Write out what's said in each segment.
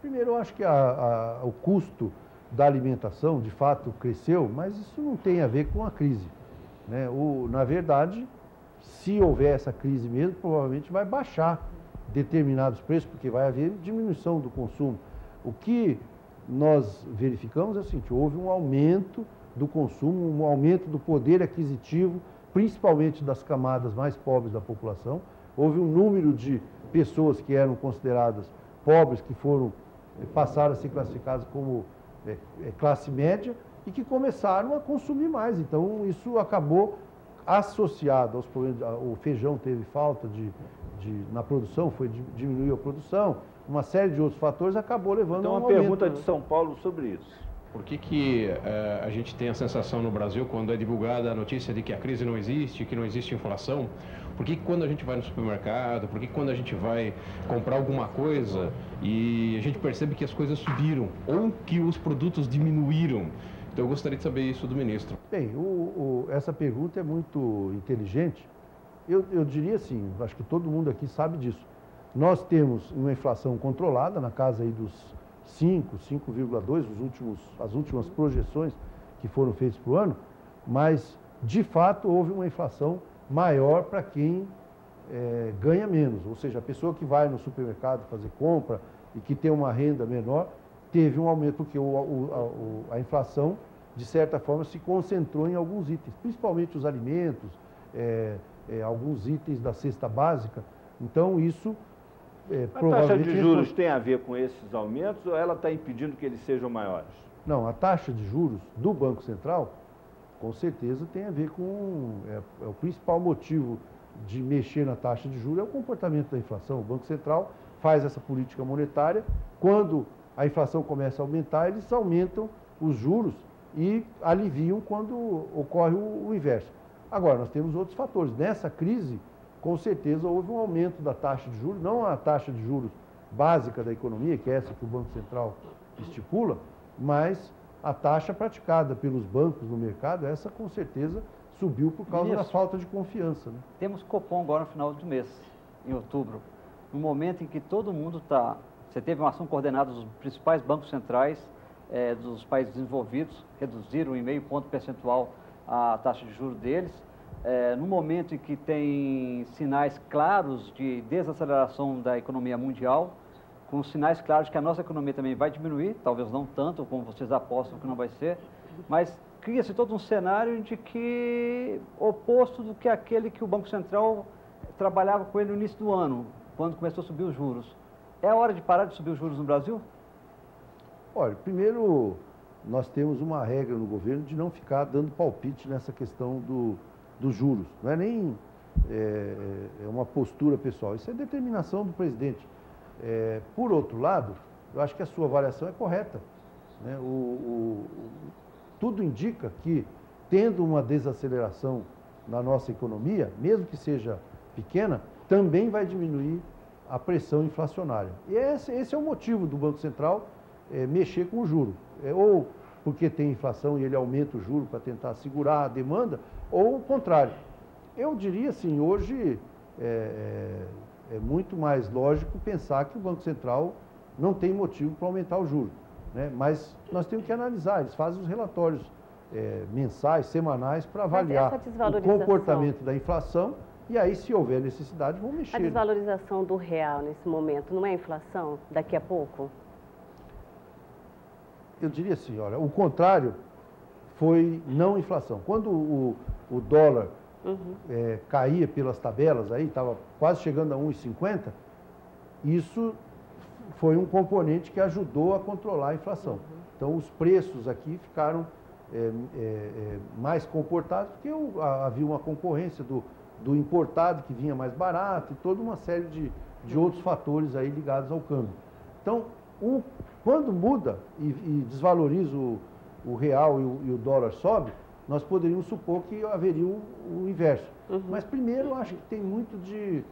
Primeiro, eu acho que o custo da alimentação, de fato, cresceu, mas isso não tem a ver com a crise, né? Na verdade, se houver essa crise mesmo, provavelmente vai baixar determinados preços, porque vai haver diminuição do consumo. O que nós verificamos é o seguinte: houve um aumento do consumo, um aumento do poder aquisitivo, principalmente das camadas mais pobres da população. Houve um número de pessoas que eram consideradas pobres, que passaram a ser classificadas como classe média e que começaram a consumir mais. Então, isso acabou associado aos problemas. O feijão teve falta na produção, diminuiu a produção, uma série de outros fatores acabou levando a um aumento. Então, uma pergunta de São Paulo sobre isso. Por que a gente tem a sensação no Brasil, quando é divulgada a notícia de que a crise não existe, que não existe inflação, por que quando a gente vai no supermercado, por que quando a gente vai comprar alguma coisa e a gente percebe que as coisas subiram ou que os produtos diminuíram? Então eu gostaria de saber isso do ministro. Bem, essa pergunta é muito inteligente. Eu diria assim, acho que todo mundo aqui sabe disso. Nós temos uma inflação controlada na casa aí dos 5,2, as últimas projeções que foram feitas para o ano, mas, de fato, houve uma inflação maior para quem ganha menos. Ou seja, a pessoa que vai no supermercado fazer compra e que tem uma renda menor, teve um aumento, porque a inflação, de certa forma, se concentrou em alguns itens, principalmente os alimentos, alguns itens da cesta básica. Então, isso... A taxa de juros tem a ver com esses aumentos ou ela está impedindo que eles sejam maiores? Não, a taxa de juros do Banco Central, com certeza, tem a ver com... o principal motivo de mexer na taxa de juros é o comportamento da inflação. O Banco Central faz essa política monetária. Quando a inflação começa a aumentar, eles aumentam os juros e aliviam quando ocorre o inverso. Agora, nós temos outros fatores. Nessa crise, com certeza, houve um aumento da taxa de juros, não a taxa de juros básica da economia, que é essa que o Banco Central estipula, mas a taxa praticada pelos bancos no mercado, essa com certeza subiu por causa da falta de confiança, né? Temos Copom agora no final do mês, em outubro, no momento em que todo mundo está... Você teve uma ação coordenada dos principais bancos centrais dos países desenvolvidos, reduziram em 0,5 ponto percentual a taxa de juros deles. No momento em que tem sinais claros de desaceleração da economia mundial, com sinais claros de que a nossa economia também vai diminuir, talvez não tanto como vocês apostam que não vai ser, mas cria-se todo um cenário de que oposto do que aquele que o Banco Central trabalhava com ele no início do ano, quando começou a subir os juros. É hora de parar de subir os juros no Brasil? Olha, primeiro, nós temos uma regra no governo de não ficar dando palpite nessa questão dos juros. Não é nem uma postura pessoal, isso é determinação do presidente. Por outro lado, eu acho que a sua avaliação é correta, né? Tudo indica que, tendo uma desaceleração na nossa economia, mesmo que seja pequena, também vai diminuir a pressão inflacionária. E esse é o motivo do Banco Central mexer com o juro. Ou porque tem inflação e ele aumenta o juro para tentar segurar a demanda, ou o contrário. Eu diria assim, hoje é muito mais lógico pensar que o Banco Central não tem motivo para aumentar o juro, né? Mas nós temos que analisar, eles fazem os relatórios mensais, semanais, para avaliar o comportamento da inflação e aí, se houver necessidade, vão mexer. A desvalorização do real nesse momento não é inflação daqui a pouco? Eu diria assim, olha, o contrário foi não inflação. Quando o dólar caía pelas tabelas, aí estava quase chegando a 1,50, isso foi um componente que ajudou a controlar a inflação. Então, os preços aqui ficaram mais comportados, porque havia uma concorrência do importado que vinha mais barato e toda uma série de outros fatores aí ligados ao câmbio. Então, quando muda e desvaloriza o real e o dólar sobe, nós poderíamos supor que haveria o inverso. Mas primeiro eu acho que tem muito de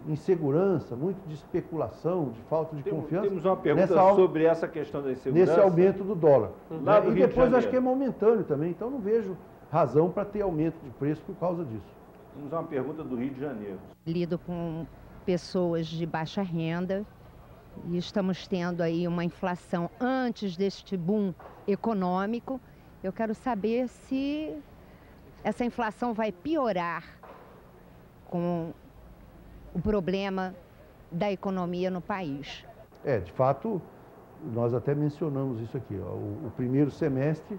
insegurança, muito de especulação, de falta de confiança. Temos uma pergunta sobre essa questão da insegurança. Nesse aumento do dólar. Lá do e Rio de depois Janeiro. acho que é momentâneo também, então não vejo razão para ter aumento de preço por causa disso. Temos uma pergunta do Rio de Janeiro. Lido com pessoas de baixa renda e estamos tendo aí uma inflação antes deste boom econômico. Eu quero saber se essa inflação vai piorar com o problema da economia no país. De fato, nós até mencionamos isso aqui. Ó, o primeiro semestre,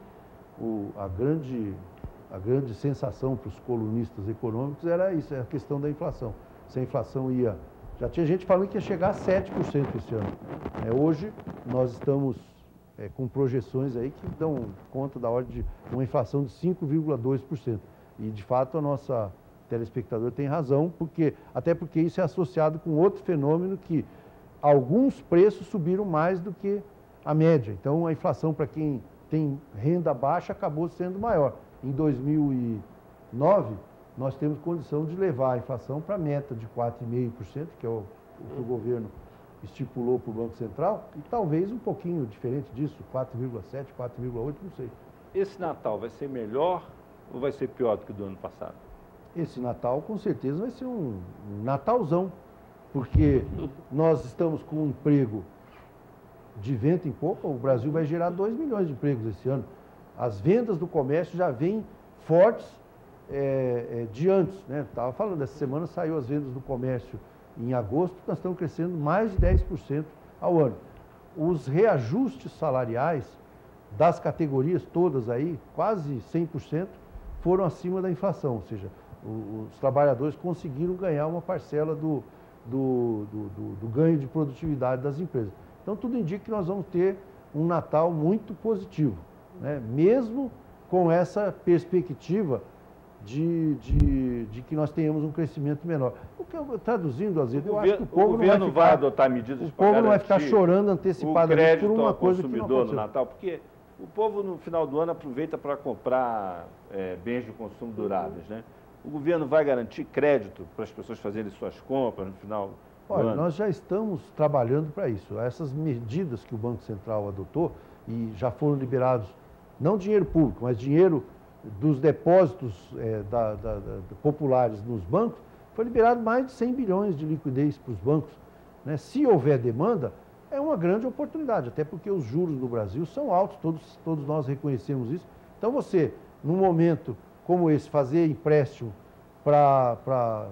a grande sensação para os colunistas econômicos era isso, a questão da inflação. Se a inflação ia... Já tinha gente falando que ia chegar a 7% esse ano. Hoje, nós estamos com projeções aí que dão conta da ordem de uma inflação de 5,2%. E, de fato, a nossa telespectadora tem razão, até porque isso é associado com outro fenômeno que alguns preços subiram mais do que a média. Então, a inflação para quem tem renda baixa acabou sendo maior. Em 2009, nós temos condição de levar a inflação para a meta de 4,5%, que é o que o governo estipulou para o Banco Central, e talvez um pouquinho diferente disso, 4,7%, 4,8%, não sei. Esse Natal vai ser melhor ou vai ser pior do que o do ano passado? Esse Natal, com certeza, vai ser um Natalzão, porque nós estamos com um emprego de vento em popa. O Brasil vai gerar 2 milhões de empregos esse ano. As vendas do comércio já vêm fortes de antes, né? Estava falando, essa semana saiu as vendas do comércio em agosto, nós estamos crescendo mais de 10% ao ano. Os reajustes salariais das categorias todas aí, quase 100%, foram acima da inflação, ou seja, os trabalhadores conseguiram ganhar uma parcela do ganho de produtividade das empresas. Então, tudo indica que nós vamos ter um Natal muito positivo, né? Mesmo com essa perspectiva de que nós tenhamos um crescimento menor. O que eu traduzindo, Azevedo, eu acho que o povo não vai adotar medidas para garantir, não vai ficar chorando antecipadamente por uma coisa que não consumidor no Natal, porque o povo no final do ano aproveita para comprar bens de consumo duráveis, né? O governo vai garantir crédito para as pessoas fazerem suas compras no final do ano? Olha, nós já estamos trabalhando para isso. Essas medidas que o Banco Central adotou e já foram liberados, não dinheiro público, mas dinheiro dos depósitos populares nos bancos, foi liberado mais de 100 bilhões de liquidez para os bancos, né? Se houver demanda, é uma grande oportunidade, até porque os juros no Brasil são altos, todos nós reconhecemos isso. Então você, num momento como esse, fazer empréstimo para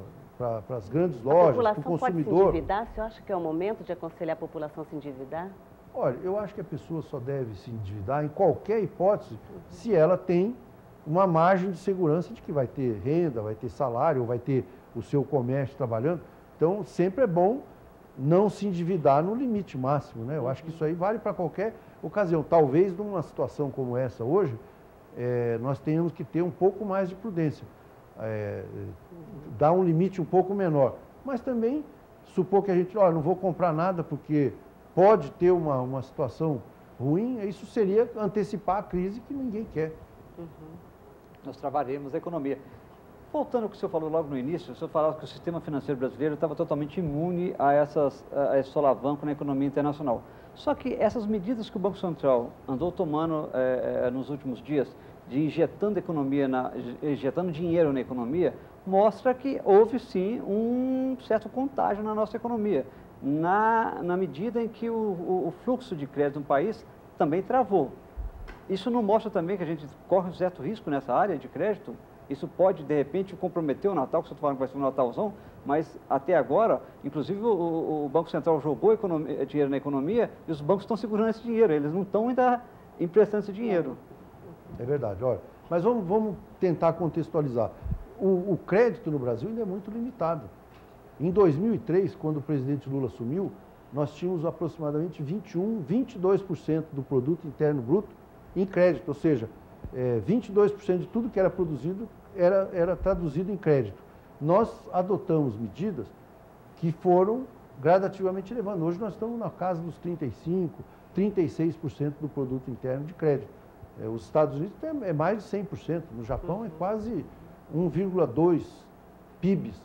as grandes lojas, para o consumidor... A população pode se endividar? Você acha que é o momento de aconselhar a população a se endividar? Olha, eu acho que a pessoa só deve se endividar, em qualquer hipótese, se ela tem uma margem de segurança de que vai ter renda, vai ter salário, vai ter o seu comércio trabalhando. Então, sempre é bom não se endividar no limite máximo, né? Eu acho que isso aí vale para qualquer ocasião. Talvez, numa situação como essa hoje, nós tenhamos que ter um pouco mais de prudência, dar um limite um pouco menor. Mas também, supor que a gente, não vou comprar nada porque pode ter uma situação ruim, isso seria antecipar a crise que ninguém quer. Nós trabalharemos a economia. Voltando ao que o senhor falou logo no início, o senhor falava que o sistema financeiro brasileiro estava totalmente imune a esse solavanco na economia internacional. Só que essas medidas que o Banco Central andou tomando nos últimos dias, de injetando dinheiro na economia, mostra que houve sim um certo contágio na nossa economia, na medida em que o fluxo de crédito no país também travou. Isso não mostra também que a gente corre um certo risco nessa área de crédito? Isso pode, de repente, comprometer o Natal, que você está falando que vai ser um Natalzão, mas até agora, inclusive, o Banco Central jogou dinheiro na economia e os bancos estão segurando esse dinheiro, eles não estão ainda emprestando esse dinheiro. É verdade, olha, mas vamos tentar contextualizar. O crédito no Brasil ainda é muito limitado. Em 2003, quando o presidente Lula assumiu, nós tínhamos aproximadamente 22% do produto interno bruto em crédito, ou seja, 22% de tudo que era produzido era traduzido em crédito. Nós adotamos medidas que foram gradativamente elevando. Hoje nós estamos na casa dos 35%, 36% do produto interno de crédito. Os Estados Unidos é mais de 100%, no Japão é quase 1,2 PIBs.